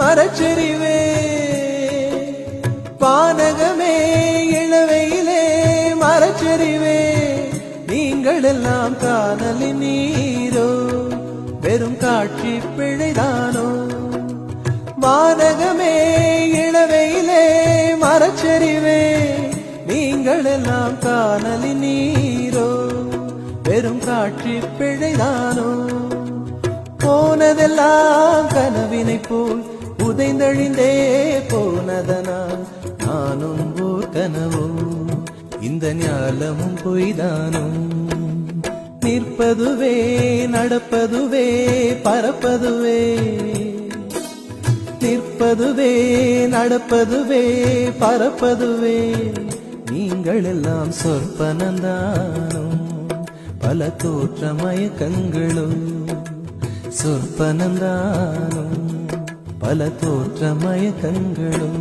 மரச்செறிவே வானகமே இளவையிலே மரச்செறிவே நீங்கள் எல்லாம் காணலின் நீரோ வெறும் காட்சி பிழைதானோ வானகமே இளவையிலே மரச்செறிவே நீங்கள் எல்லாம் காணலின் நீரோ வெறும் காட்சி பிழைதானோ போனதெல்லாம் கனவினை போல் உதைந்தழிந்தே போனதனால் நானும் ஓர் கனவோ இந்த ஞாலமும் பொய்தானோ நிற்பதுவே நடப்பதுவே பறப்பதுவே நிற்பதுவே நடப்பதுவே பறப்பதுவே நீங்கள் எல்லாம் சொற்பனந்தானோ பல தோற்ற மயக்கங்களும் சொற்பனந்தானோ பல தோற்ற மயக்கங்களும்